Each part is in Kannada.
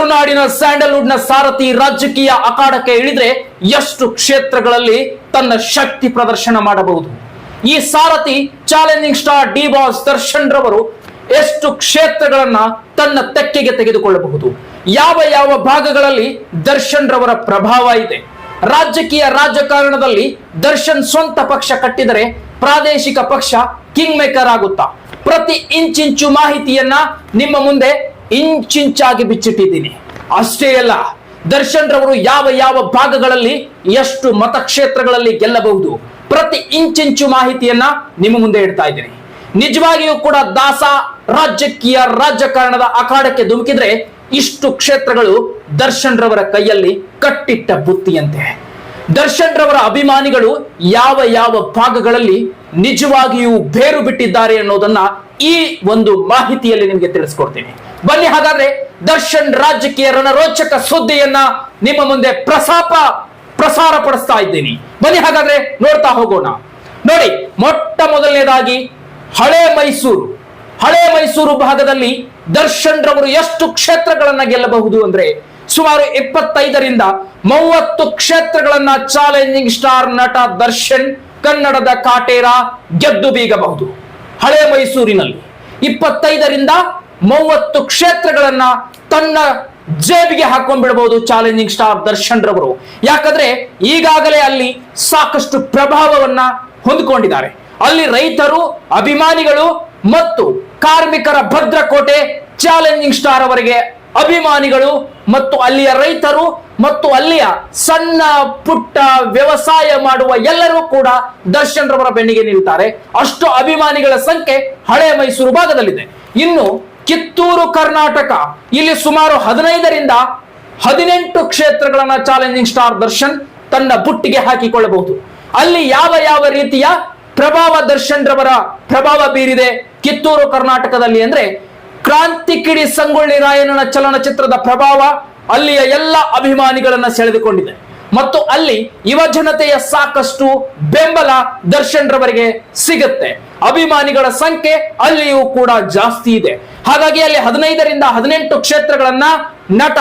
ತುಳುನಾಡಿನ ಸ್ಯಾಂಡಲ್ವುಡ್ ನ ಸಾರಥಿ ರಾಜಕೀಯ ಅಖಾಡಕ್ಕೆ ಇಳಿದ್ರೆ ಎಷ್ಟು ಕ್ಷೇತ್ರಗಳಲ್ಲಿ ತನ್ನ ಶಕ್ತಿ ಪ್ರದರ್ಶನ ಮಾಡಬಹುದು. ಈ ಸಾರಥಿ challenging star D boss Darshan ರವರು ಎಷ್ಟು ಕ್ಷೇತ್ರಗಳನ್ನ ತನ್ನ ತೆಕ್ಕೆಗೆ ತೆಗೆದುಕೊಳ್ಳಬಹುದು, ಯಾವ ಯಾವ ಭಾಗಗಳಲ್ಲಿ ದರ್ಶನ್ ರವರ ಪ್ರಭಾವ ಇದೆ. ರಾಜಕೀಯ ರಾಜಕಾರಣದಲ್ಲಿ ದರ್ಶನ್ ಸ್ವಂತ ಪಕ್ಷ ಕಟ್ಟಿದರೆ ಪ್ರಾದೇಶಿಕ ಪಕ್ಷ ಕಿಂಗ್ ಮೇಕರ್ ಆಗುತ್ತಾ? ಪ್ರತಿ ಇಂಚಿಂಚು ಮಾಹಿತಿಯನ್ನ ನಿಮ್ಮ ಮುಂದೆ ಇಂಚಿಂಚಾಗಿ ಬಿಚ್ಚಿಟ್ಟಿದ್ದೀನಿ. ಅಷ್ಟೇ ಅಲ್ಲ, ದರ್ಶನ್ ರವರು ಯಾವ ಯಾವ ಭಾಗಗಳಲ್ಲಿ ಎಷ್ಟು ಮತಕ್ಷೇತ್ರಗಳಲ್ಲಿ ಗೆಲ್ಲಬಹುದು, ಪ್ರತಿ ಇಂಚಿಂಚು ಮಾಹಿತಿಯನ್ನ ನಿಮ್ಮ ಮುಂದೆ ಇಡ್ತಾ ಇದ್ದೀನಿ. ನಿಜವಾಗಿಯೂ ಕೂಡ ದಾಸ ರಾಜಕೀಯ ರಾಜಕಾರಣದ ಅಖಾಡಕ್ಕೆ ಧುಮುಕಿದ್ರೆ ಇಷ್ಟು ಕ್ಷೇತ್ರಗಳು ದರ್ಶನ್ ರವರ ಕೈಯಲ್ಲಿ ಕಟ್ಟಿಟ್ಟ ಬುತ್ತಿಯಂತೆ. ದರ್ಶನ್ ರವರ ಅಭಿಮಾನಿಗಳು ಯಾವ ಯಾವ ಭಾಗಗಳಲ್ಲಿ ನಿಜವಾಗಿಯೂ ಬೇರು ಬಿಟ್ಟಿದ್ದಾರೆ ಅನ್ನೋದನ್ನ ಈ ಒಂದು ಮಾಹಿತಿಯಲ್ಲಿ ನಿಮಗೆ ತಿಳಿಸ್ಕೊಡ್ತೀನಿ. ಬನ್ನಿ ಹಾಗಾದ್ರೆ ದರ್ಶನ್ ರಾಜಕೀಯ ರಣರೋಚಕ ಸುದ್ದಿಯನ್ನ ನಿಮ್ಮ ಮುಂದೆ ಪ್ರಸಾರ ಪಡಿಸ್ತಾ ಇದ್ದೀನಿ. ಬನ್ನಿ ಹಾಗಾದ್ರೆ ನೋಡ್ತಾ ಹೋಗೋಣ. ನೋಡಿ, ಮೊಟ್ಟ ಮೊದಲನೇದಾಗಿ ಹಳೆ ಮೈಸೂರು ಭಾಗದಲ್ಲಿ ದರ್ಶನ್ ರವರು ಎಷ್ಟು ಕ್ಷೇತ್ರಗಳನ್ನ ಗೆಲ್ಲಬಹುದು ಅಂದ್ರೆ ಸುಮಾರು 25ರಿಂದ 30 ಕ್ಷೇತ್ರಗಳನ್ನ ಚಾಲೆಂಜಿಂಗ್ ಸ್ಟಾರ್ ನಟ ದರ್ಶನ್ ಕನ್ನಡದ ಕಾಟೇರ ಗೆದ್ದು ಬೀಗಬಹುದು. ಹಳೆ ಮೈಸೂರಿನಲ್ಲಿ 25ರಿಂದ 30 ಕ್ಷೇತ್ರಗಳನ್ನ ತನ್ನ ಜೇಬಿಗೆ ಹಾಕೊಂಡ್ಬಿಡಬಹುದು ಚಾಲೆಂಜಿಂಗ್ ಸ್ಟಾರ್ ದರ್ಶನ್ ರವರು. ಯಾಕಂದ್ರೆ ಈಗಾಗಲೇ ಅಲ್ಲಿ ಸಾಕಷ್ಟು ಪ್ರಭಾವವನ್ನ ಹೊಂದಿಕೊಂಡಿದ್ದಾರೆ. ಅಲ್ಲಿ ರೈತರು, ಅಭಿಮಾನಿಗಳು ಮತ್ತು ಕಾರ್ಮಿಕರ ಭದ್ರಕೋಟೆ ಚಾಲೆಂಜಿಂಗ್ ಸ್ಟಾರ್ ಅವರಿಗೆ ಅಭಿಮಾನಿಗಳು ಮತ್ತು ಅಲ್ಲಿಯ ರೈತರು ಮತ್ತು ಅಲ್ಲಿಯ ಸಣ್ಣ ಪುಟ್ಟ ವ್ಯವಸಾಯ ಮಾಡುವ ಎಲ್ಲರೂ ಕೂಡ ದರ್ಶನ್ ರವರ ಬೆನ್ನಿಗೆ ನಿಲ್ತಾರೆ. ಅಷ್ಟು ಅಭಿಮಾನಿಗಳ ಸಂಖ್ಯೆ ಹಳೆ ಮೈಸೂರು ಭಾಗದಲ್ಲಿದೆ. ಇನ್ನು ಕಿತ್ತೂರು ಕರ್ನಾಟಕ, ಇಲ್ಲಿ ಸುಮಾರು 15ರಿಂದ 18 ಕ್ಷೇತ್ರಗಳನ್ನ ಚಾಲೆಂಜಿಂಗ್ ಸ್ಟಾರ್ ದರ್ಶನ್ ತನ್ನ ಬುಟ್ಟಿಗೆ ಹಾಕಿಕೊಳ್ಳಬಹುದು. ಅಲ್ಲಿ ಯಾವ ಯಾವ ರೀತಿಯ ಪ್ರಭಾವ ದರ್ಶನ್ ರವರ ಪ್ರಭಾವ ಬೀರಿದೆ ಕಿತ್ತೂರು ಕರ್ನಾಟಕದಲ್ಲಿ ಅಂದ್ರೆ ಕ್ರಾಂತಿಕಿಡಿ ಸಂಗೊಳ್ಳಿ ರಾಯಣ್ಣನ ಚಲನಚಿತ್ರದ ಪ್ರಭಾವ ಅಲ್ಲಿಯ ಎಲ್ಲ ಅಭಿಮಾನಿಗಳನ್ನ ಸೆಳೆದುಕೊಂಡಿದೆ ಮತ್ತು ಅಲ್ಲಿ ಯುವ ಜನತೆಯ ಸಾಕಷ್ಟು ಬೆಂಬಲ ದರ್ಶನ್ ರವರಿಗೆ ಸಿಗುತ್ತೆ. ಅಭಿಮಾನಿಗಳ ಸಂಖ್ಯೆ ಅಲ್ಲಿಯೂ ಕೂಡ ಜಾಸ್ತಿ ಇದೆ. ಹಾಗಾಗಿ ಅಲ್ಲಿ 15ರಿಂದ 18 ಕ್ಷೇತ್ರಗಳನ್ನ ನಟ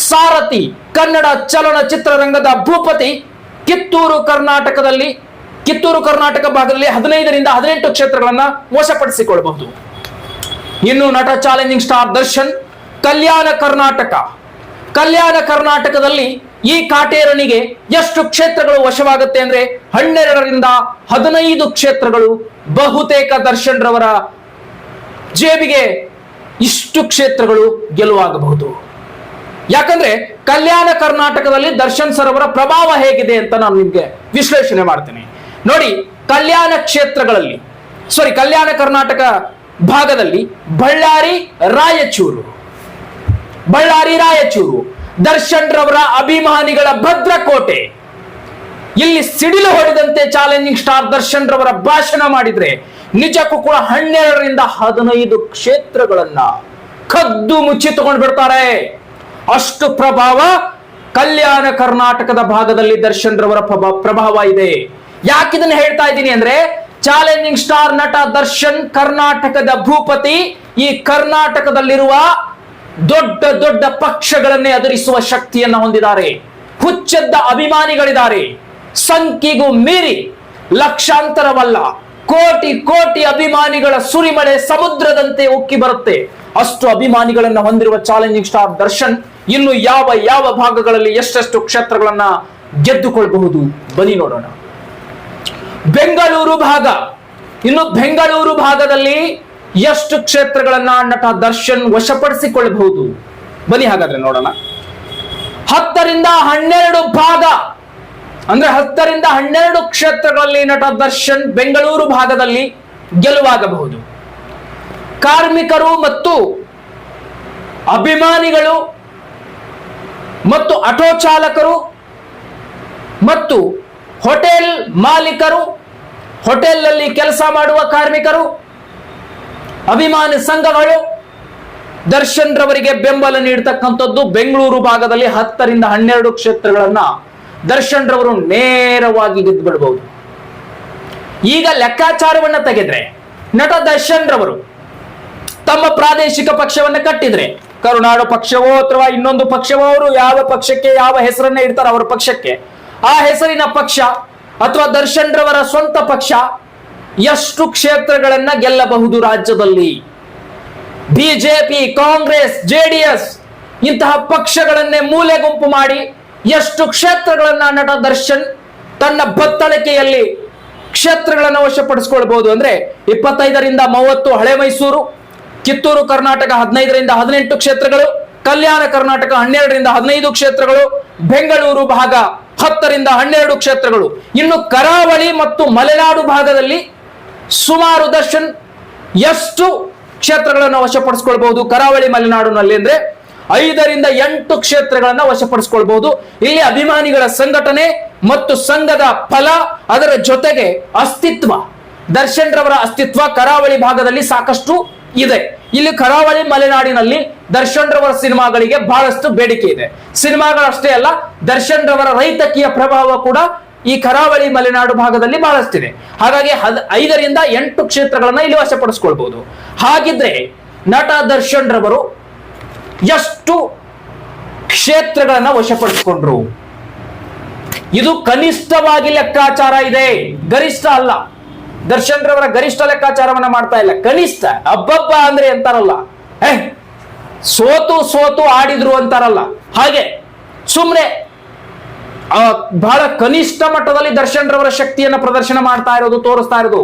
ಸಾರಥಿ ಕನ್ನಡ ಚಲನಚಿತ್ರರಂಗದ ಭೂಪತಿ ಕಿತ್ತೂರು ಕರ್ನಾಟಕ ಭಾಗದಲ್ಲಿ 15ರಿಂದ 18 ಕ್ಷೇತ್ರಗಳನ್ನ ವಶಪಡಿಸಿಕೊಳ್ಳಬಹುದು. ಇನ್ನು ನಟ ಚಾಲೆಂಜಿಂಗ್ ಸ್ಟಾರ್ ದರ್ಶನ್ ಕಲ್ಯಾಣ ಕರ್ನಾಟಕದಲ್ಲಿ ಈ ಕಾಟೇರನಿಗೆ ಎಷ್ಟು ಕ್ಷೇತ್ರಗಳು ವಶವಾಗುತ್ತೆ ಅಂದ್ರೆ 12ರಿಂದ 15 ಕ್ಷೇತ್ರಗಳು ಬಹುತೇಕ ದರ್ಶನ್ ರವರ ಜೇಬಿಗೆ ಇಷ್ಟು ಕ್ಷೇತ್ರಗಳು ಗೆಲುವಾಗಬಹುದು. ಯಾಕಂದ್ರೆ ಕಲ್ಯಾಣ ಕರ್ನಾಟಕದಲ್ಲಿ ದರ್ಶನ್ ಸರ್ ಅವರ ಪ್ರಭಾವ ಹೇಗಿದೆ ಅಂತ ನಾನು ನಿಮ್ಗೆ ವಿಶ್ಲೇಷಣೆ ಮಾಡ್ತೇನೆ. ನೋಡಿ, ಕಲ್ಯಾಣ ಕರ್ನಾಟಕ ಭಾಗದಲ್ಲಿ ಬಳ್ಳಾರಿ ರಾಯಚೂರು ದರ್ಶನ್ ರವರ ಅಭಿಮಾನಿಗಳ ಭದ್ರಕೋಟೆ. ಇಲ್ಲಿ ಸಿಡಿಲು ಹೊಡೆದಂತೆ ಚಾಲೆಂಜಿಂಗ್ ಸ್ಟಾರ್ ದರ್ಶನ್ ರವರ ಭಾಷಣ ಮಾಡಿದ್ರೆ ನಿಜಕ್ಕೂ ಕೂಡ 12ರಿಂದ 15 ಕ್ಷೇತ್ರಗಳನ್ನ ಕದ್ದು ಮುಚ್ಚಿ ತಗೊಂಡು ಬಿಡ್ತಾರೆ. ಅಷ್ಟು ಪ್ರಭಾವ ಕಲ್ಯಾಣ ಕರ್ನಾಟಕದ ಭಾಗದಲ್ಲಿ ದರ್ಶನ್ ರವರ ಪ್ರಭಾವ ಇದೆ. ಯಾಕಿದನ್ನ ಹೇಳ್ತಾ ಇದ್ದೀನಿ ಅಂದ್ರೆ ಚಾಲೆಂಜಿಂಗ್ ಸ್ಟಾರ್ ನಟ ದರ್ಶನ್ ಕರ್ನಾಟಕದ ಭೂಪತಿ. ಈ ಕರ್ನಾಟಕದಲ್ಲಿರುವ ದೊಡ್ಡ ದೊಡ್ಡ ಪಕ್ಷಗಳನ್ನೇ ಎದುರಿಸುವ ಶಕ್ತಿಯನ್ನ ಹೊಂದಿದ್ದಾರೆ. ಹುಚ್ಚೆದ್ದ ಅಭಿಮಾನಿಗಳಿದ್ದಾರೆ. ಸಂಖ್ಯೆಗೂ ಮೀರಿ ಲಕ್ಷಾಂತರವಲ್ಲ, ಕೋಟಿ ಅಭಿಮಾನಿಗಳ ಸುರಿಮಳೆ ಸಮುದ್ರದಂತೆ ಉಕ್ಕಿ ಬರುತ್ತೆ. ಅಷ್ಟು ಅಭಿಮಾನಿಗಳನ್ನ ಹೊಂದಿರುವ ಚಾಲೆಂಜಿಂಗ್ ಸ್ಟಾರ್ ದರ್ಶನ್ ಇನ್ನು ಯಾವ ಭಾಗಗಳಲ್ಲಿ ಎಷ್ಟೆಷ್ಟು ಕ್ಷೇತ್ರಗಳನ್ನ ಗೆದ್ದುಕೊಳ್ಳಬಹುದು ಬನ್ನಿ ನೋಡೋಣ. ಬೆಂಗಳೂರು ಭಾಗದಲ್ಲಿ ಎಷ್ಟು ಕ್ಷೇತ್ರಗಳನ್ನ ನಟ ದರ್ಶನ್ ವಶಪಡಿಸಿಕೊಳ್ಳಬಹುದು ಬನ್ನಿ ಹಾಗಾದ್ರೆ ನೋಡೋಣ. 10ರಿಂದ 12 ಭಾಗ ಅಂದ್ರೆ 10ರಿಂದ 12 ಕ್ಷೇತ್ರಗಳಲ್ಲಿ ನಟ ದರ್ಶನ್ ಬೆಂಗಳೂರು ಭಾಗದಲ್ಲಿ ಗೆಲುವಾಗಬಹುದು. ಕಾರ್ಮಿಕರು ಮತ್ತು ಅಭಿಮಾನಿಗಳು ಮತ್ತು ಆಟೋ ಚಾಲಕರು ಮತ್ತು ಹೋಟೆಲ್ ಮಾಲೀಕರು, ಹೋಟೆಲ್ನಲ್ಲಿ ಕೆಲಸ ಮಾಡುವ ಕಾರ್ಮಿಕರು, ಅಭಿಮಾನಿ ಸಂಘಗಳು ದರ್ಶನ್ ರವರಿಗೆ ಬೆಂಬಲ ನೀಡತಕ್ಕಂಥದ್ದು ಬೆಂಗಳೂರು ಭಾಗದಲ್ಲಿ 10ರಿಂದ 12 ಕ್ಷೇತ್ರಗಳನ್ನ ದರ್ಶನ್ ರವರು ನೇರವಾಗಿ ಗೆದ್ದು ಬಿಡಬಹುದು. ಈಗ ಲೆಕ್ಕಾಚಾರವನ್ನ ತೆಗೆದ್ರೆ ನಟ ದರ್ಶನ್ ರವರು ತಮ್ಮ ಪ್ರಾದೇಶಿಕ ಪಕ್ಷವನ್ನ ಕಟ್ಟಿದ್ರೆ ಕರುನಾಡು ಪಕ್ಷವೋ ಅಥವಾ ಇನ್ನೊಂದು ಪಕ್ಷವೋ, ಅವರು ಯಾವ ಪಕ್ಷಕ್ಕೆ ಯಾವ ಹೆಸರನ್ನ ಇಡ್ತಾರ ಅವರ ಪಕ್ಷಕ್ಕೆ, ಆ ಹೆಸರಿನ ಪಕ್ಷ ಅಥವಾ ದರ್ಶನ್ ರವರ ಸ್ವಂತ ಪಕ್ಷ ಎಷ್ಟು ಕ್ಷೇತ್ರಗಳನ್ನ ಗೆಲ್ಲಬಹುದು ರಾಜ್ಯದಲ್ಲಿ? ಬಿಜೆಪಿ, ಕಾಂಗ್ರೆಸ್, ಜೆಡಿಎಸ್ ಇಂತಹ ಪಕ್ಷಗಳನ್ನೇ ಮೂಲೆ ಗುಂಪು ಮಾಡಿ ಎಷ್ಟು ಕ್ಷೇತ್ರಗಳನ್ನ ನಟ ದರ್ಶನ್ ತನ್ನ ಬತ್ತಳಿಕೆಯಲ್ಲಿ ಕ್ಷೇತ್ರಗಳನ್ನು ವಶಪಡಿಸಿಕೊಳ್ಬಹುದು ಅಂದ್ರೆ 25ರಿಂದ 30 ಹಳೆ ಮೈಸೂರು, ಕಿತ್ತೂರು ಕರ್ನಾಟಕ 15ರಿಂದ 18 ಕ್ಷೇತ್ರಗಳು, ಕಲ್ಯಾಣ ಕರ್ನಾಟಕ 12ರಿಂದ 15 ಕ್ಷೇತ್ರಗಳು, ಬೆಂಗಳೂರು ಭಾಗ 10ರಿಂದ 12 ಕ್ಷೇತ್ರಗಳು. ಇನ್ನು ಕರಾವಳಿ ಮತ್ತು ಮಲೆನಾಡು ಭಾಗದಲ್ಲಿ ಸುಮಾರು ದರ್ಶನ್ ಎಷ್ಟು ಕ್ಷೇತ್ರಗಳನ್ನು ವಶಪಡಿಸಿಕೊಳ್ಬಹುದು? ಕರಾವಳಿ ಮಲೆನಾಡಿನಲ್ಲಿ ಅಂದ್ರೆ 5ರಿಂದ 8 ಕ್ಷೇತ್ರಗಳನ್ನ ವಶಪಡಿಸಿಕೊಳ್ಬಹುದು. ಇಲ್ಲಿ ಅಭಿಮಾನಿಗಳ ಸಂಘಟನೆ ಮತ್ತು ಸಂಘದ ಫಲ, ಅದರ ಜೊತೆಗೆ ಅಸ್ತಿತ್ವ, ದರ್ಶನ್ ರವರ ಅಸ್ತಿತ್ವ ಕರಾವಳಿ ಭಾಗದಲ್ಲಿ ಸಾಕಷ್ಟು ಇದೆ. ಇಲ್ಲಿ ಕರಾವಳಿ ಮಲೆನಾಡಿನಲ್ಲಿ ದರ್ಶನ್ ರವರ ಸಿನಿಮಾಗಳಿಗೆ ಬಹಳಷ್ಟು ಬೇಡಿಕೆ ಇದೆ. ಸಿನಿಮಾಗಳಷ್ಟೇ ಅಲ್ಲ, ದರ್ಶನ್ ರವರ ರೈತಕೀಯ ಪ್ರಭಾವ ಕೂಡ ಈ ಕರಾವಳಿ ಮಲೆನಾಡು ಭಾಗದಲ್ಲಿ ಬಹಳಷ್ಟಿದೆ. ಹಾಗಾಗಿ 5ರಿಂದ 8 ಕ್ಷೇತ್ರಗಳನ್ನ ಇಲ್ಲಿ ವಶಪಡಿಸಿಕೊಳ್ಬಹುದು. ಹಾಗಿದ್ರೆ ನಟ ದರ್ಶನ್ ರವರು ಎಷ್ಟು ಕ್ಷೇತ್ರಗಳನ್ನ ವಶಪಡಿಸಿಕೊಂಡ್ರು? ಇದು ಕನಿಷ್ಠವಾಗಿ ಲೆಕ್ಕಾಚಾರ ಇದೆ, ಗರಿಷ್ಠ ಅಲ್ಲ. ದರ್ಶನ್ ರವರ ಗರಿಷ್ಠ ಲೆಕ್ಕಾಚಾರವನ್ನ ಮಾಡ್ತಾ ಇಲ್ಲ, ಕನಿಷ್ಠ. ಅಬ್ಬಬ್ಬ ಅಂದ್ರೆ ಅಂತಾರಲ್ಲ, ಸೋತು ಆಡಿದ್ರು ಅಂತಾರಲ್ಲ, ಹಾಗೆ ಸುಮ್ನೆ ಬಹಳ ಕನಿಷ್ಠ ಮಟ್ಟದಲ್ಲಿ ದರ್ಶನ್ ರವರ ಶಕ್ತಿಯನ್ನ ಪ್ರದರ್ಶನ ಮಾಡ್ತಾ ಇರೋದು, ತೋರಿಸ್ತಾ ಇರೋದು.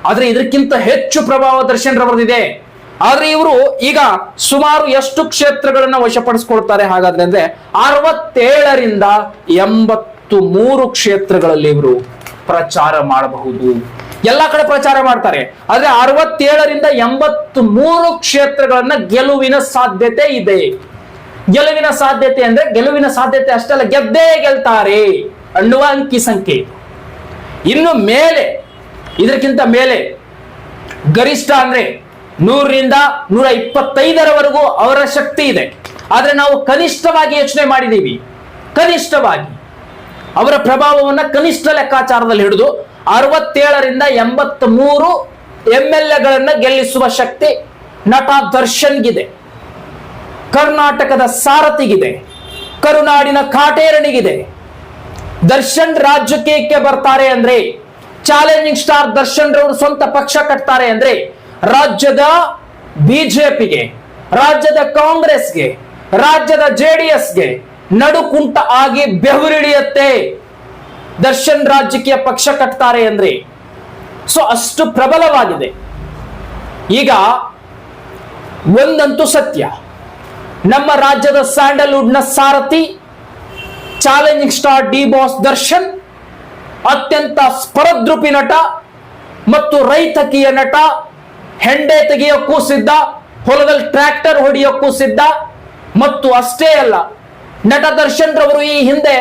ಆದ್ರೆ ಇದಕ್ಕಿಂತ ಹೆಚ್ಚು ಪ್ರಭಾವ ದರ್ಶನ್ ರವರದಿದೆ. ಆದ್ರೆ ಇವರು ಈಗ ಸುಮಾರು ಎಷ್ಟು ಕ್ಷೇತ್ರಗಳನ್ನ ವಶಪಡಿಸಿಕೊಳ್ತಾರೆ ಹಾಗಾದ್ರೆ ಅಂದ್ರೆ 67ರಿಂದ 83 ಕ್ಷೇತ್ರಗಳಲ್ಲಿ ಇವರು ಪ್ರಚಾರ ಮಾಡಬಹುದು. ಎಲ್ಲಾ ಕಡೆ ಪ್ರಚಾರ ಮಾಡ್ತಾರೆ, ಆದ್ರೆ 67ರಿಂದ 83 ಕ್ಷೇತ್ರಗಳನ್ನ ಗೆಲುವಿನ ಸಾಧ್ಯತೆ ಇದೆ. ಗೆಲುವಿನ ಸಾಧ್ಯತೆ ಅಂದ್ರೆ ಗೆಲುವಿನ ಸಾಧ್ಯತೆ ಅಷ್ಟಲ್ಲ, ಗೆದ್ದೇ ಗೆಲ್ತಾರೆ ಅನ್ನುವ ಅಂಕಿ ಸಂಖ್ಯೆ. ಇನ್ನು ಮೇಲೆ, ಇದಕ್ಕಿಂತ ಮೇಲೆ ಗರಿಷ್ಠ ಅಂದ್ರೆ 100ರಿಂದ 125ರವರೆಗೂ ಅವರ ಶಕ್ತಿ ಇದೆ. ಆದ್ರೆ ನಾವು ಕನಿಷ್ಠವಾಗಿ ಯೋಚನೆ ಮಾಡಿದೀವಿ. ಕನಿಷ್ಠವಾಗಿ ಅವರ ಪ್ರಭಾವವನ್ನ ಕನಿಷ್ಠ ಲೆಕ್ಕಾಚಾರದಲ್ಲಿ ಹಿಡಿದು 67ರಿಂದ 83 MLAಗಳನ್ನ ಗೆಲ್ಲಿಸುವ ಶಕ್ತಿ ನಟ ದರ್ಶನ್ಗಿದೆ, ಕರ್ನಾಟಕದ ಸಾರಥಿಗಿದೆ, ಕರುನಾಡಿನ ಕಾಟೇರನಿಗಿದೆ. ದರ್ಶನ್ ರಾಜಕೀಯಕ್ಕೆ ಬರ್ತಾರೆ ಅಂದ್ರೆ, ಚಾಲೆಂಜಿಂಗ್ ಸ್ಟಾರ್ ದರ್ಶನ್ ರವರು ಸ್ವಂತ ಪಕ್ಷ ಕಟ್ತಾರೆ ಅಂದ್ರೆ ರಾಜ್ಯದ ಬಿಜೆಪಿಗೆ, ರಾಜ್ಯದ ಕಾಂಗ್ರೆಸ್ಗೆ, ರಾಜ್ಯದ ಜೆಡಿಎಸ್ಗೆ ನಡುಕುಂಟ ಆಗಿ ಬೆವರಿಳಿಯುತ್ತೆ. ದರ್ಶನ್ ರಾಜಕೀಯ ಪಕ್ಷ ಕಟ್ತಾರೆ ಅಂದ್ರೆ ಸೊ ಅಷ್ಟು ಪ್ರಬಲವಾಗಿದೆ. ಈಗ ಒಂದಂತೂ ಸತ್ಯ, ನಮ್ಮ ರಾಜ್ಯದ ಸ್ಯಾಂಡಲ್ವುಡ್ ನ ಸಾರಥಿ, challenging star D boss Darshan ಅತ್ಯಂತ ಸ್ಪರದ್ರೂಪಿ ನಟ ಮತ್ತು ರೈತಕೀಯ ನಟ. ಹೆಂಡೆ ತೆಗೆಯೋಕ್ಕೂ ಸಿದ್ಧ, ಹೊಲದಲ್ಲಿ ಟ್ರ್ಯಾಕ್ಟರ್ ಹೊಡೆಯೋಕ್ಕೂ ಸಿದ್ಧ. ಮತ್ತು ಅಷ್ಟೇ ಅಲ್ಲ, ನಟ ದರ್ಶನ್ ರವರು ಈ ಹಿಂದೆ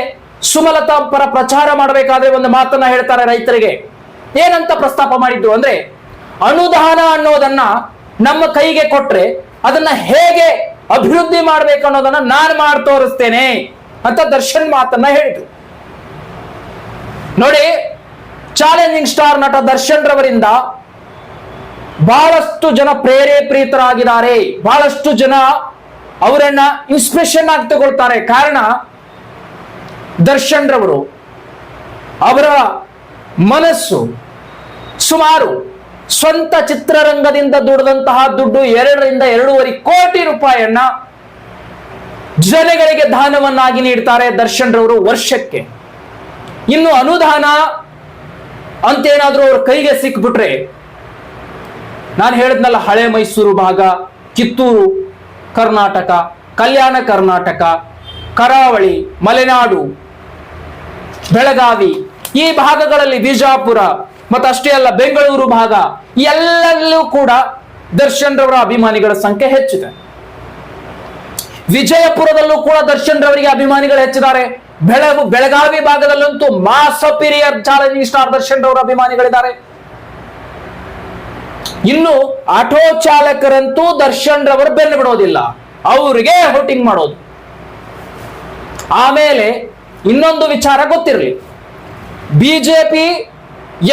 ಸುಮಲತಾ ಪರ ಪ್ರಚಾರ ಮಾಡಬೇಕಾದ್ರೆ ಒಂದು ಮಾತನ್ನ ಹೇಳ್ತಾರೆ ರೈತರಿಗೆ. ಏನಂತ ಪ್ರಸ್ತಾಪ ಮಾಡಿದ್ದು ಅಂದ್ರೆ, ಅನುದಾನ ಅನ್ನೋದನ್ನ ನಮ್ಮ ಕೈಗೆ ಕೊಟ್ರೆ ಅದನ್ನ ಹೇಗೆ ಅಭಿವೃದ್ಧಿ ಮಾಡ್ಬೇಕು ಅನ್ನೋದನ್ನ ನಾನು ಮಾಡಿ ತೋರಿಸ್ತೇನೆ ಅಂತ ದರ್ಶನ್ ಮಾತನ್ನ ಹೇಳಿದ್ರು. ನೋಡಿ, ಚಾಲೆಂಜಿಂಗ್ ಸ್ಟಾರ್ ನಟ ದರ್ಶನ್ ರವರಿಂದ ಬಹಳಷ್ಟು ಜನ ಪ್ರೇರೇಪಿತರಾಗಿದ್ದಾರೆ, ಬಹಳಷ್ಟು ಜನ ಅವರನ್ನ ಇನ್ಸ್ಪಿರೇಷನ್ ಆಗಿ ತಗೊಳ್ತಾರೆ. ಕಾರಣ ದರ್ಶನ್ ರವರು ಅವರ ಮನಸ್ಸು ಸುಮಾರು ಸ್ವಂತ ಚಿತ್ರರಂಗದಿಂದ ದುಡಿದಂತಹ ದುಡ್ಡು 2ರಿಂದ 2.5 ಕೋಟಿ ರೂಪಾಯಿಯನ್ನ ಜನಗಳಿಗೆ ದಾನವನ್ನಾಗಿ ನೀಡ್ತಾರೆ ದರ್ಶನ್ ರವರು ವರ್ಷಕ್ಕೆ. ಇನ್ನು ಅನುದಾನ ಅಂತೇನಾದ್ರೂ ಅವ್ರ ಕೈಗೆ ಸಿಕ್ಬಿಟ್ರೆ, ನಾನು ಹೇಳಿದ್ನಲ್ಲ, ಹಳೆ ಮೈಸೂರು ಭಾಗ, ಕಿತ್ತೂರು ಕರ್ನಾಟಕ, ಕಲ್ಯಾಣ ಕರ್ನಾಟಕ, ಕರಾವಳಿ, ಮಲೆನಾಡು, ಬೆಳಗಾವಿ ಈ ಭಾಗಗಳಲ್ಲಿ, ಬಿಜಾಪುರ ಮತ್ತು ಅಷ್ಟೇ ಅಲ್ಲ ಬೆಂಗಳೂರು ಭಾಗ, ಎಲ್ಲಲ್ಲೂ ಕೂಡ ದರ್ಶನ್ ರವರ ಅಭಿಮಾನಿಗಳ ಸಂಖ್ಯೆ ಹೆಚ್ಚಿದೆ. ವಿಜಯಪುರದಲ್ಲೂ ಕೂಡ ದರ್ಶನ್ ರವರಿಗೆ ಅಭಿಮಾನಿಗಳು ಹೆಚ್ಚಿದ್ದಾರೆ. ಬೆಳಗಾವಿ ಭಾಗದಲ್ಲಂತೂ mass superior challenging star Darshan ರವರ ಅಭಿಮಾನಿಗಳಿದ್ದಾರೆ. ಇನ್ನು ಆಟೋ ಚಾಲಕರಂತೂ ದರ್ಶನ್ ರವರು ಬೆನ್ನು ಬಿಡೋದಿಲ್ಲ, ಅವರಿಗೆ ವೋಟಿಂಗ್ ಮಾಡೋದು. ಆಮೇಲೆ ಇನ್ನೊಂದು ವಿಚಾರ ಗೊತ್ತಿರಲಿ, ಬಿಜೆಪಿ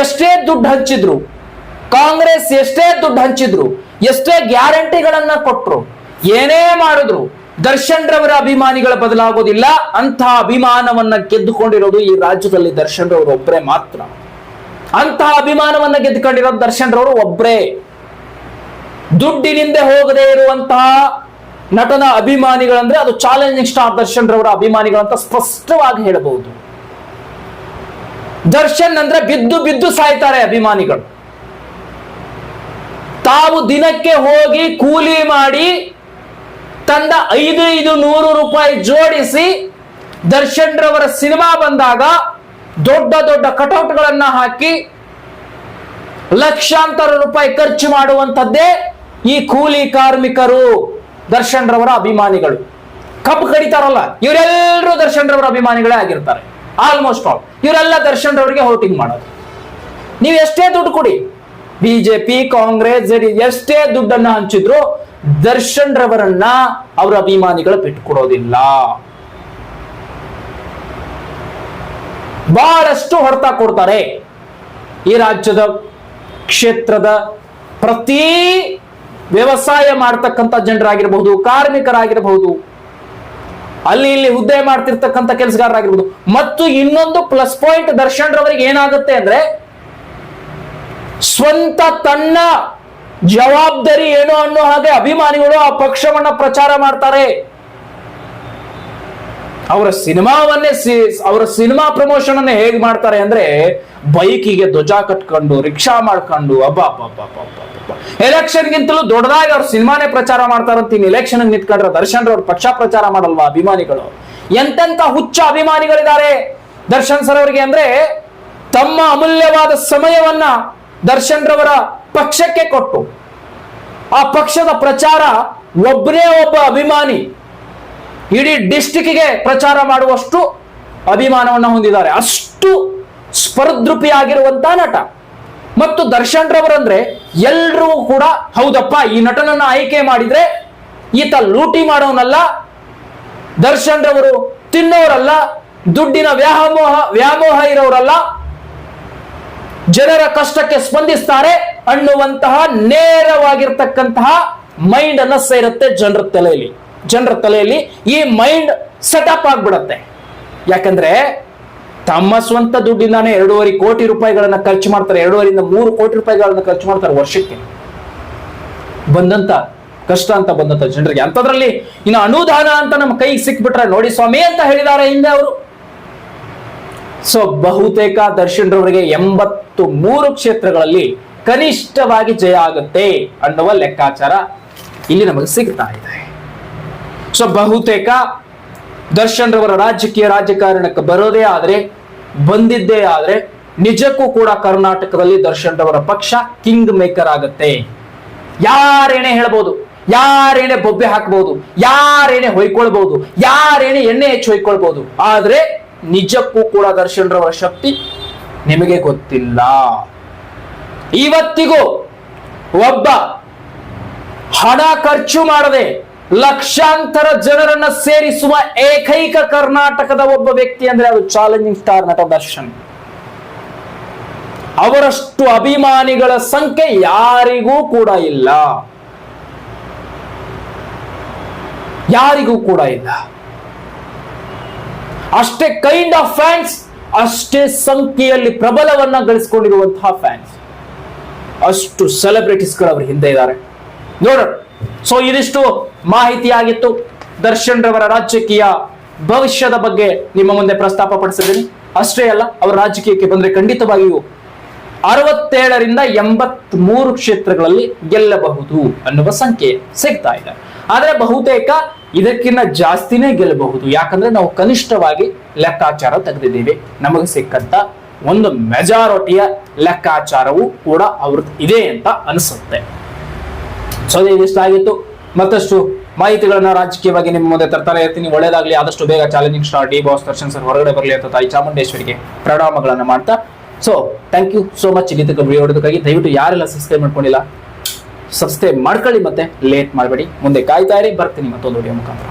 ಎಷ್ಟೇ ದುಡ್ಡು ಹಂಚಿದ್ರು, ಕಾಂಗ್ರೆಸ್ ಎಷ್ಟೇ ದುಡ್ಡು ಹಂಚಿದ್ರು, ಎಷ್ಟೇ ಗ್ಯಾರಂಟಿಗಳನ್ನ ಕೊಟ್ರು, ಏನೇ ಮಾಡಿದ್ರು ದರ್ಶನ್ ರವರ ಅಭಿಮಾನಿಗಳ ಬದಲಾಗೋದಿಲ್ಲ. ಅಂತಹ ಅಭಿಮಾನವನ್ನ ಗೆದ್ದುಕೊಂಡಿರೋದು ಈ ರಾಜ್ಯದಲ್ಲಿ ದರ್ಶನ್ ರವರು ಒಬ್ಬರೇ ಮಾತ್ರ. ಅಂತಹ ಅಭಿಮಾನವನ್ನ ಗೆದ್ದುಕೊಂಡಿರೋದು ದರ್ಶನ್ ರವರು ಒಬ್ಬರೇ. ದುಡ್ಡಿನಿಂದ ಹೋಗದೇ ಇರುವಂತಹ ನಟನ ಅಭಿಮಾನಿಗಳಂದ್ರೆ ಅದು ಚಾಲೆಂಜಿಂಗ್ ಸ್ಟಾರ್ ದರ್ಶನ್ ರವರ ಅಭಿಮಾನಿಗಳಂತ ಸ್ಪಷ್ಟವಾಗಿ ಹೇಳಬಹುದು. ದರ್ಶನ್ ಅಂದ್ರೆ ಬಿದ್ದು ಬಿದ್ದು ಸಾಯ್ತಾರೆ ಅಭಿಮಾನಿಗಳು. ತಾವು ದಿನಕ್ಕೆ ಹೋಗಿ ಕೂಲಿ ಮಾಡಿ ತಂದ 500 ರೂಪಾಯಿ ಜೋಡಿಸಿ ದರ್ಶನ್ ರವರ ಸಿನಿಮಾ ಬಂದಾಗ ದೊಡ್ಡ ದೊಡ್ಡ ಕಟೌಟ್ಗಳನ್ನ ಹಾಕಿ ಲಕ್ಷಾಂತರ ರೂಪಾಯಿ ಖರ್ಚು ಮಾಡುವಂತದ್ದೇ ಈ ಕೂಲಿ ಕಾರ್ಮಿಕರು, ದರ್ಶನ್ ರವರ ಅಭಿಮಾನಿಗಳು. ಕಬ್ಬು ಕಡಿತಾರಲ್ಲ, ಇವರೆಲ್ಲರೂ ದರ್ಶನ್ ರವರ ಅಭಿಮಾನಿಗಳೇ ಆಗಿರ್ತಾರೆ. ಆಲ್ಮೋಸ್ಟ್ ಆಲ್ ಇವರೆಲ್ಲ ದರ್ಶನ್ ರವರಿಗೆ ವೋಟಿಂಗ್ ಮಾಡೋದು. ನೀವು ಎಷ್ಟೇ ದುಡ್ಡು ಕೊಡಿ, ಬಿಜೆಪಿ, ಕಾಂಗ್ರೆಸ್, ಜೆಡಿಎಸ್ ಎಷ್ಟೇ ದುಡ್ಡನ್ನ ಹಂಚಿದ್ರು ದರ್ಶನ್ ರವರನ್ನ ಅವರ ಅಭಿಮಾನಿಗಳು ಬಿಟ್ಟುಕೊಡೋದಿಲ್ಲ. ಬಹಳಷ್ಟು ಹೊಡೆತ ಕೊಡ್ತಾರೆ. ಈ ರಾಜ್ಯದ ಕ್ಷೇತ್ರದ ಪ್ರತಿ ವ್ಯವಸಾಯ ಮಾಡ್ತಕ್ಕಂಥ ಜನರಾಗಿರಬಹುದು, ಕಾರ್ಮಿಕರಾಗಿರಬಹುದು, ಅಲ್ಲಿ ಇಲ್ಲಿ ಹುದ್ದೆ ಮಾಡ್ತಿರ್ತಕ್ಕಂಥ ಕೆಲಸಗಾರರಾಗಿರ್ಬೋದು. ಮತ್ತು ಇನ್ನೊಂದು ಪ್ಲಸ್ ಪಾಯಿಂಟ್ ದರ್ಶನ್ ರವರಿಗೆ ಏನಾಗುತ್ತೆ ಅಂದ್ರೆ, ಸ್ವಂತ ತನ್ನ ಜವಾಬ್ದಾರಿ ಏನು ಅನ್ನೋ ಹಾಗೆ ಅಭಿಮಾನಿಗಳು ಆ ಪಕ್ಷವನ್ನ ಪ್ರಚಾರ ಮಾಡ್ತಾರೆ. ಅವರ ಸಿನಿಮಾ ಪ್ರಮೋಷನ್ ಅನ್ನ ಹೇಗೆ ಮಾಡ್ತಾರೆ ಅಂದ್ರೆ, ಬೈಕಿಗೆ ಧ್ವಜ ಕಟ್ಕೊಂಡು, ರಿಕ್ಷಾ ಮಾಡ್ಕೊಂಡು, ಎಲೆಕ್ಷನ್ ಗಿಂತಲೂ ದೊಡ್ಡದಾಗಿ ಅವ್ರ ಸಿನಿಮಾನೇ ಪ್ರಚಾರ ಮಾಡ್ತಾರಂತ. ಇನ್ನು ಎಲೆಕ್ಷನ್ ನಿಂತ್ಕೊಂಡ್ರೆ ದರ್ಶನ್ ರವ್ರ ಪಕ್ಷ ಪ್ರಚಾರ ಮಾಡಲ್ವಾ ಅಭಿಮಾನಿಗಳು? ಎಂತೆಂತ ಹುಚ್ಚ ಅಭಿಮಾನಿಗಳಿದ್ದಾರೆ ದರ್ಶನ್ ಸರ್ ಅವರಿಗೆ ಅಂದ್ರೆ, ತಮ್ಮ ಅಮೂಲ್ಯವಾದ ಸಮಯವನ್ನ ದರ್ಶನ್ ರವರ ಪಕ್ಷಕ್ಕೆ ಕೊಟ್ಟು ಆ ಪಕ್ಷದ ಪ್ರಚಾರ ಒಬ್ಬನೇ ಒಬ್ಬ ಅಭಿಮಾನಿ ಇಡೀ ಡಿಸ್ಟಿಕ್ಗೆ ಪ್ರಚಾರ ಮಾಡುವಷ್ಟು ಅಭಿಮಾನವನ್ನು ಹೊಂದಿದ್ದಾರೆ. ಅಷ್ಟು ಸ್ಪರ್ಧೃಪಿಯಾಗಿರುವಂತಹ ನಟ. ಮತ್ತು ದರ್ಶನ್ ರವರಂದ್ರೆ ಎಲ್ರೂ ಕೂಡ ಹೌದಪ್ಪ, ಈ ನಟನನ್ನ ಆಯ್ಕೆ ಮಾಡಿದ್ರೆ ಈತ ಲೂಟಿ ಮಾಡೋನಲ್ಲ, ದರ್ಶನ್ ರವರು ತಿನ್ನೋರಲ್ಲ, ದುಡ್ಡಿನ ವ್ಯಾಮೋಹ ಇರೋರಲ್ಲ, ಜನರ ಕಷ್ಟಕ್ಕೆ ಸ್ಪಂದಿಸ್ತಾರೆ ಅನ್ನುವಂತಹ ನೇರವಾಗಿರ್ತಕ್ಕಂತಹ ಮೈಂಡ್ ಅನ್ನ ಸೇರುತ್ತೆ ಜನರ ತಲೆಯಲ್ಲಿ. ಈ ಮೈಂಡ್ ಸೆಟಪ್ ಆಗ್ಬಿಡತ್ತೆ. ಯಾಕಂದ್ರೆ ತಮ್ಮ ಸ್ವಂತ ದುಡ್ಡಿಂದಾನೇ 2.5 ಕೋಟಿ ರೂಪಾಯಿಗಳನ್ನ ಖರ್ಚು ಮಾಡ್ತಾರೆ, 2.5 ಇಂದ 3 ಕೋಟಿ ರೂಪಾಯಿಗಳನ್ನ ಖರ್ಚು ಮಾಡ್ತಾರೆ ವರ್ಷಕ್ಕೆ. ಬಂದಂತ ಕಷ್ಟ ಅಂತ ಬಂದಂತ ಜನರಿಗೆ, ಅಂತದ್ರಲ್ಲಿ ಇನ್ನು ಅನುದಾನ ಅಂತ ನಮ್ಮ ಕೈಗೆ ಸಿಕ್ಬಿಟ್ರೆ ನೋಡಿ ಸ್ವಾಮಿ ಅಂತ ಹೇಳಿದ್ದಾರೆ ಹಿಂದೆ ಅವರು. ಸೊ ಬಹುತೇಕ ದರ್ಶನ್ ರವರಿಗೆ 83 ಕ್ಷೇತ್ರಗಳಲ್ಲಿ ಕನಿಷ್ಠವಾಗಿ ಜಯ ಆಗುತ್ತೆ ಅನ್ನುವ ಲೆಕ್ಕಾಚಾರ ಇಲ್ಲಿ ನಮಗೆ ಸಿಗ್ತಾ ಇದೆ. ಸೊ ಬಹುತೇಕ ದರ್ಶನ್ ರವರ ರಾಜಕಾರಣಕ್ಕೆ ಬಂದಿದ್ದೇ ಆದ್ರೆ ನಿಜಕ್ಕೂ ಕೂಡ ಕರ್ನಾಟಕದಲ್ಲಿ ದರ್ಶನ್ ರವರ ಪಕ್ಷ ಕಿಂಗ್ ಮೇಕರ್ ಆಗತ್ತೆ. ಯಾರೇನೇ ಹೇಳ್ಬೋದು, ಯಾರೇನೇ ಬೊಬ್ಬೆ ಹಾಕಬಹುದು, ಯಾರೇನೇ ಹೊಯ್ಕೊಳ್ಬಹುದು, ಯಾರೇನೇ ಎಣ್ಣೆ ಹೆಚ್ಚು ಹೊಯ್ಕೊಳ್ಬಹುದು, ಆದ್ರೆ ನಿಜಕ್ಕೂ ಕೂಡ ದರ್ಶನ್ ರವರ ಶಕ್ತಿ ನಿಮಗೆ ಗೊತ್ತಿಲ್ಲ. ಇವತ್ತಿಗೂ ಒಬ್ಬ ಹಣ ಖರ್ಚು ಮಾಡದೆ ಲಕ್ಷಾಂತರ ಜನರನ್ನ ಸೇರಿಸುವ ಏಕೈಕ ಕರ್ನಾಟಕದ ಒಬ್ಬ ವ್ಯಕ್ತಿ ಅಂದ್ರೆ ಅದು ಚಾಲೆಂಜಿಂಗ್ ಸ್ಟಾರ್ ನಟ ದರ್ಶನ್. ಅವರಷ್ಟು ಅಭಿಮಾನಿಗಳ ಸಂಖ್ಯೆ ಯಾರಿಗೂ ಕೂಡ ಇಲ್ಲ, ಯಾರಿಗೂ ಕೂಡ ಇಲ್ಲ. ಅಷ್ಟೇ ಕೈಂಡ್ ಆಫ್ ಫ್ಯಾನ್ಸ್, ಅಷ್ಟೇ ಸಂಖ್ಯೆಯಲ್ಲಿ ಪ್ರಬಲವನ್ನ ಗಳಿಸಿಕೊಂಡಿರುವಂತಹ ಫ್ಯಾನ್ಸ್, ಅಷ್ಟು ಸೆಲೆಬ್ರಿಟೀಸ್ಗಳು ಅವರ ಹಿಂದೆ ಇದ್ದಾರೆ ನೋಡೋಣ. ಸೊ ಇದಿಷ್ಟು ಮಾಹಿತಿಯಾಗಿತ್ತು ದರ್ಶನ್ ರವರ ರಾಜಕೀಯ ಭವಿಷ್ಯದ ಬಗ್ಗೆ ನಿಮ್ಮ ಮುಂದೆ ಪ್ರಸ್ತಾಪ ಪಡಿಸಿದ್ದೀನಿ. ಅಷ್ಟೇ ಅಲ್ಲ, ಅವರ ರಾಜಕೀಯಕ್ಕೆ ಬಂದ್ರೆ ಖಂಡಿತವಾಗಿಯೂ 67ರಿಂದ 83 ಕ್ಷೇತ್ರಗಳಲ್ಲಿ ಗೆಲ್ಲಬಹುದು ಅನ್ನುವ ಸಂಖ್ಯೆ ಸಿಗ್ತಾ ಇದೆ. ಆದ್ರೆ ಬಹುತೇಕ ಇದಕ್ಕಿಂತ ಜಾಸ್ತಿನೇ ಗೆಲ್ಲಬಹುದು. ಯಾಕಂದ್ರೆ ನಾವು ಕನಿಷ್ಠವಾಗಿ ಲೆಕ್ಕಾಚಾರ ತೆಗೆದಿದ್ದೀವಿ. ನಮಗೆ ಸಿಕ್ಕಂತ ಒಂದು ಮೆಜಾರಿಟಿಯ ಲೆಕ್ಕಾಚಾರವು ಕೂಡ ಅವ್ರದ್ದು ಇದೆ ಅಂತ ಅನಿಸುತ್ತೆ. ಸೊ ಇದಿಷ್ಟ ಆಗಿತ್ತು. ಮತ್ತಷ್ಟು ಮಾಹಿತಿಗಳನ್ನ ರಾಜಕೀಯವಾಗಿ ನಿಮ್ಮ ಮುಂದೆ ತರ್ತಾನೆ ಇರ್ತೀನಿ. ಒಳ್ಳೇದಾಗ್ಲಿ. ಆದಷ್ಟು ಬೇಗ challenging star D boss Darshan sir ಹೊರಗಡೆ ಬರಲಿ ಅಂತ ತಾಯಿ ಚಾಮುಂಡೇಶ್ವರಿಗೆ ಪ್ರಣಾಮಗಳನ್ನ ಮಾಡ್ತಾ, so thank you so much. ಇಲ್ಲಿ ತನಕ ವಿಡಿಯೋ ನೋಡೋದಕ್ಕಾಗಿ ದಯವಿಟ್ಟು ಯಾರೆಲ್ಲ ಸಬ್ಸ್ಕ್ರೈಬ್ ಮಾಡ್ಕೊಂಡಿಲ್ಲ ಸಬ್ಸ್ಕ್ರೈಬ್ ಮಾಡ್ಕೊಳ್ಳಿ, ಮತ್ತೆ ಲೇಟ್ ಮಾಡಬೇಡಿ. ಮುಂದೆ ಕಾಯ್ತಾ ಇರಿ, ಬರ್ತೀನಿ ಮತ್ತೊಂದು ವಿಡಿಯೋ ಮುಖಾಂತರ.